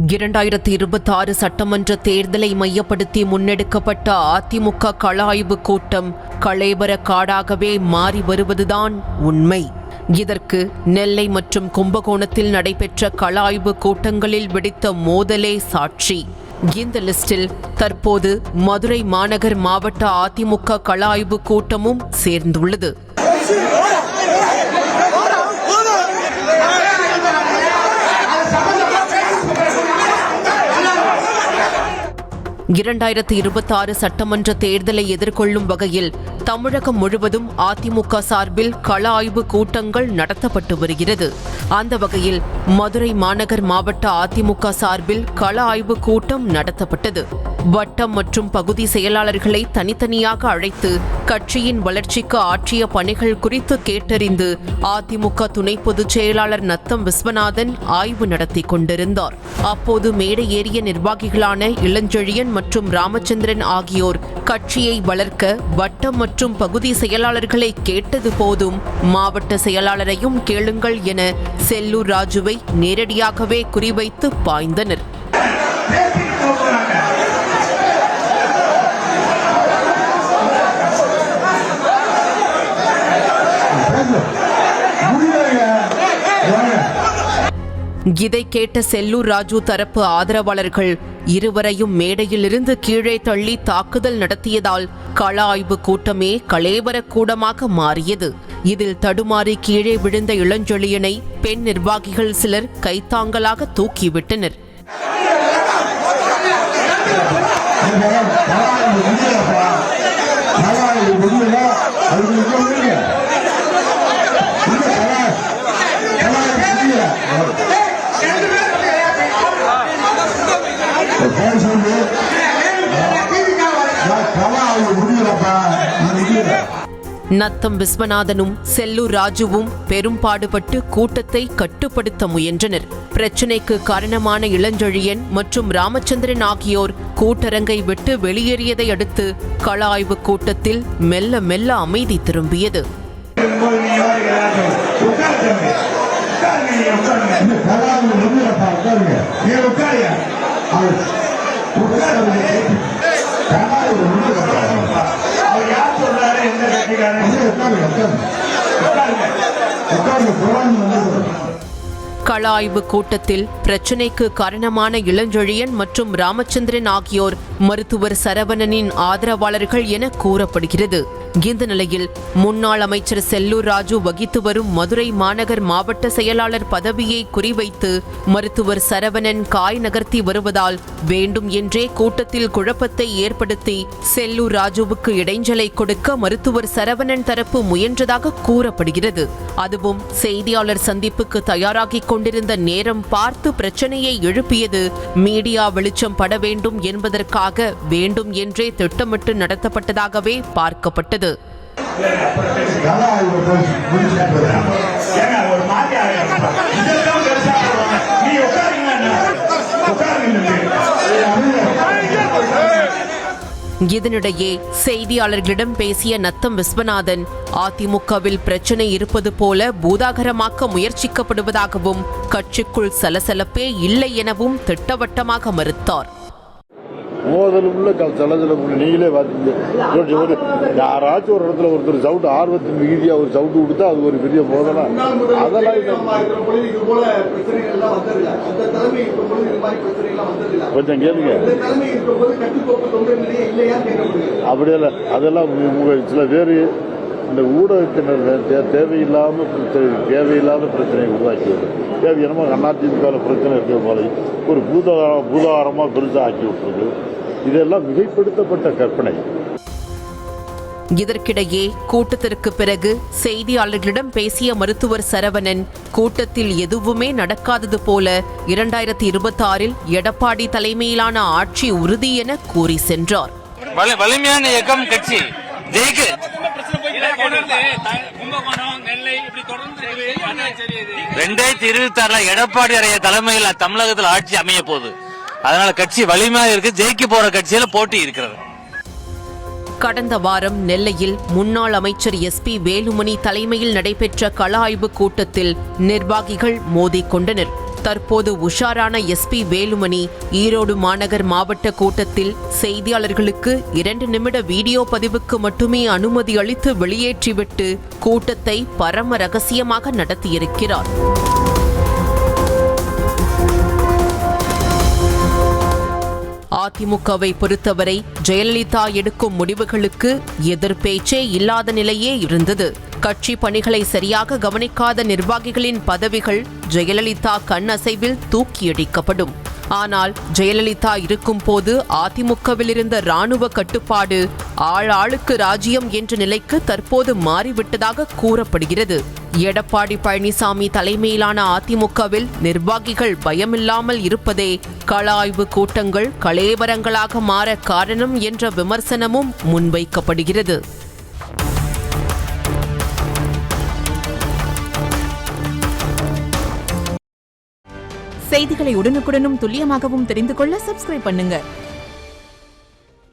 2026 சட்டமன்ற தேர்தலை மையப்படுத்தி முன்னெடுக்கப்பட்ட அதிமுக கள ஆய்வு கூட்டம் களேபர காடாகவே மாறி வருவதுதான் உண்மை. இதற்கு நெல்லை மற்றும் கும்பகோணத்தில் நடைபெற்ற கள ஆய்வு கூட்டங்களில் வெடித்த மோதலே சாட்சி. இந்த லிஸ்டில் தற்போது மதுரை மாநகர் மாவட்ட அதிமுக கள ஆய்வு கூட்டமும் சேர்ந்துள்ளது. 2026 சட்டமன்ற தேர்தலை எதிர்கொள்ளும் வகையில் தமிழகம் முழுவதும் அதிமுக சார்பில் கள ஆய்வு கூட்டங்கள் நடத்தப்பட்டு வருகிறது. அந்த வகையில் மதுரை மாநகர் மாவட்ட அதிமுக சார்பில் கள ஆய்வு கூட்டம் நடத்தப்பட்டது. வட்டம் மற்றும் பகுதி செயலாளர்களை தனித்தனியாக அழைத்து கட்சியின் வளர்ச்சிக்கு ஆற்றிய பணிகள் குறித்து கேட்டறிந்து அதிமுக துணை பொதுச் செயலாளர் நத்தம் விஸ்வநாதன் ஆய்வு நடத்தி கொண்டிருந்தார். அப்போது மேடை ஏறிய நிர்வாகிகளான இளஞ்செழியன் மற்றும் ராமச்சந்திரன் ஆகியோர் கட்சியை வளர்க்க வட்டம் மற்றும் பகுதி செயலாளர்களை கேட்டது போதும், மாவட்ட செயலாளரையும் கேளுங்கள் என செல்லூர் ராஜுவை நேரடியாகவே குறிவைத்து பாய்ந்தனர். இதை கேட்ட செல்லூர் ராஜு தரப்பு ஆதரவாளர்கள் இருவரையும் மேடையிலிருந்து கீழே தள்ளி தாக்குதல் நடத்தியதால் கள ஆய்வு கூட்டமே களேபர கூடமாக மாறியது. இதில் தடுமாறி கீழே விழுந்த இளஞ்செழியனை பெண் நிர்வாகிகள் சிலர் கைத்தாங்கலாக தூக்கிவிட்டனர். நத்தம் விஸ்வநாதனும் செல்லூர் ராஜுவும் பெரும்பாடுபட்டு கூட்டத்தை கட்டுப்படுத்த முயன்றனர். பிரச்சினைக்கு காரணமான இளஞ்செழியன் மற்றும் ராமச்சந்திரன் ஆகியோர் கூட்டரங்கை விட்டு வெளியேறியதை அடுத்து கள ஆய்வு கூட்டத்தில் மெல்ல மெல்ல அமைதி திரும்பியது. கள ஆய்வு கூட்டத்தில் பிரச்சினைக்கு காரணமான இளஞ்செழியன் மற்றும் ராமச்சந்திரன் ஆகியோர் மருத்துவர் சரவணனின் ஆதரவாளர்கள் என கூறப்படுகிறது. இந்த நிலையில் முன்னாள் அமைச்சர் செல்லூர் ராஜு வகித்து வரும் மதுரை மாநகர் மாவட்ட செயலாளர் பதவியை குறிவைத்து மருத்துவர் சரவணன் காய் நகர்த்தி வருவதால் வேண்டும் என்றே கூட்டத்தில் குழப்பத்தை ஏற்படுத்தி செல்லூர் ராஜுவுக்கு இடைஞ்சலை கொடுக்க மருத்துவர் சரவணன் தரப்பு முயன்றதாக கூறப்படுகிறது. அதுவும் செய்தியாளர் சந்திப்புக்கு தயாராகி கொண்டிருந்த நேரம் பார்த்து பிரச்சனையை எழுப்பியது மீடியா வெளிச்சம் பட வேண்டும் என்பதற்காக வேண்டும் என்றே திட்டமிட்டு நடத்தப்பட்டதாகவே பார்க்கப்பட்டது. இதனிடையே செய்தியாளர்களிடம் பேசிய நத்தம் விஸ்வநாதன் அதிமுகவில் பிரச்சனை இருப்பது போல பூதாகரமாக்க முயற்சிக்கப்படுவதாகவும் கட்சிக்குள் சலசலப்பே இல்லை எனவும் திட்டவட்டமாக மறுத்தார். மோதல் உள்ள சலசலப்பு நீங்களே பார்த்தீங்க. யாராச்சும் ஒரு இடத்துல ஒருத்தர் சவுட்டு ஆர்வத்தின் மிகுதியா ஒரு சவுட்டு கொடுத்தா அது ஒரு பெரிய மோதலா? அதெல்லாம் கொஞ்சம் கேளுங்க. அப்படியெல்லாம் அதெல்லாம் சில பேர் அந்த ஊடகத்தினர் தேவையில்லாத பிரச்சனையை உருவாக்கி வரும். என்னமோ அதிமுக பிரச்சனை இருக்கிற போல ஒரு பூதாகரமாக பெருசாக ஆக்கி விட்டுருக்கு. இதெல்லாம் மிகைப்படுத்தப்பட்ட கற்பனை. இதற்கிடையே கூட்டத்திற்கு பிறகு செய்தியாளர்களிடம் பேசிய மருத்துவர் சரவணன் கூட்டத்தில் எதுவுமே நடக்காதது போல 2026 எடப்பாடி தலைமையிலான ஆட்சி உறுதி என கூறி சென்றார். வலிமையான இயக்கம் கட்சி ஜெயிக்கு. 2026 எடப்பாடி தலைமையில் தமிழகத்தில் ஆட்சி அமைய போகுது. அதனால கட்சி வலிமையாக இருக்கு. ஜெயிக்க போற கட்சியில போட்டி இருக்கிறது. கடந்த வாரம் நெல்லையில் முன்னாள் அமைச்சர் SP வேலுமணி தலைமையில் நடைபெற்ற கள ஆய்வு கூட்டத்தில் நிர்வாகிகள் மோதிக்கொண்டனர். தற்போது உஷாரான SP வேலுமணி ஈரோடு மாநகர் மாவட்ட கூட்டத்தில் செய்தியாளர்களுக்கு 2 நிமிட வீடியோ பதிவுக்கு மட்டுமே அனுமதி அளித்து வெளியேற்றிவிட்டு கூட்டத்தை பரம ரகசியமாக நடத்தியிருக்கிறார். அதிமுகவை பொறுத்தவரை ஜெயலலிதா எடுக்கும் முடிவுகளுக்கு எதிர்பேச்சே இல்லாத நிலையே இருந்தது. கட்சி பணிகளை சரியாக கவனிக்காத நிர்வாகிகளின் பதவிகள் ஜெயலலிதா கண் அசைவில் தூக்கியடிக்கப்படும். ஆனால் ஜெயலலிதா இருக்கும் போது அதிமுகவில் இருந்த ராணுவ கட்டுப்பாடு ஆளுக்கு ராஜ்யம் என்ற நிலைக்கு தற்போது மாறிவிட்டதாக கூறப்படுகிறது. எடப்பாடி பழனிசாமி தலைமையிலான அதிமுகவில் நிர்வாகிகள் பயமில்லாமல் இருப்பதே கள ஆய்வு கூட்டங்கள் கலேபரங்களாக மாற காரணம் என்ற விமர்சனமும் முன்வைக்கப்படுகிறது. செய்திகளை உடனுக்குடனும் துல்லியமாகவும் தெரிந்து கொள்ள சப்ஸ்கிரைப் பண்ணுங்க.